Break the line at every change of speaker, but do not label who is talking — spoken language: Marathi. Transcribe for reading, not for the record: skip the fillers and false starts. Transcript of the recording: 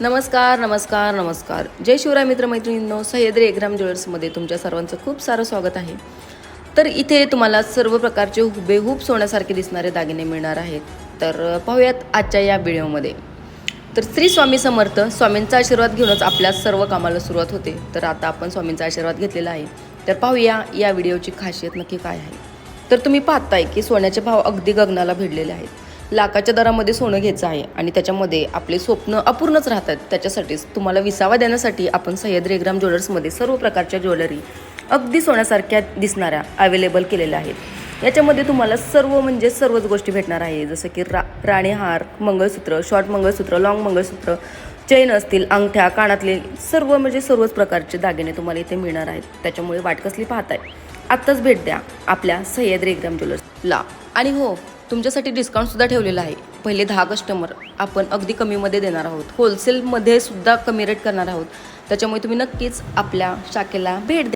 नमस्कार नमस्कार नमस्कार. जय शिवराय मित्रमैत्रिणींनो, सह्याद्री एकराम ज्वेलर्समध्ये तुमच्या सर्वांचं खूप सारं स्वागत आहे. तर इथे तुम्हाला सर्व प्रकारचे हुबेहूब सोन्यासारखे दिसणारे दागिने मिळणार आहेत. तर पाहूयात आजच्या या व्हिडिओमध्ये. तर श्री स्वामी समर्थ, स्वामींचा आशीर्वाद घेऊनच आपल्या सर्व कामाला सुरुवात होते. तर आता आपण स्वामींचा आशीर्वाद घेतलेला आहे. तर पाहूया या व्हिडिओची खासियत नक्की काय आहे. तर तुम्ही पाहताय की सोन्याचे भाव अगदी गगनाला भिडलेले आहेत. लाखाच्या दरामध्ये सोनं घ्यायचं आहे आणि त्याच्यामध्ये आपले स्वप्न अपूर्णच राहतात. त्याच्यासाठीच तुम्हाला विसावा देण्यासाठी आपण सह्याद्री एकराम ज्वेलर्समध्ये सर्व प्रकारच्या ज्वेलरी अगदी सोन्यासारख्या दिसणाऱ्या अवेलेबल केलेल्या आहेत. याच्यामध्ये तुम्हाला सर्वच गोष्टी भेटणार आहे. जसं की राणी हार, मंगळसूत्र, शॉर्ट मंगळसूत्र, लॉंग मंगळसूत्र, चेन असतील, अंगठ्या, कानातले सर्वच प्रकारचे दागिने तुम्हाला इथे मिळणार आहेत. त्याच्यामुळे वाट कसली पाहताय, आत्ताच भेट द्या आपल्या सह्याद्री एकराम ज्वेलर्सला. आणि हो, तुमच्यासाठी डिस्काउंटसुद्धा ठेवलेला आहे. पहिले 10 कस्टमर आपण अगदी कमीमध्ये देणार आहोत. होलसेलमध्ये सुद्धा कमी रेट करणार आहोत. त्याच्यामुळे तुम्ही नक्कीच आपल्या शाखेला भेट द्या.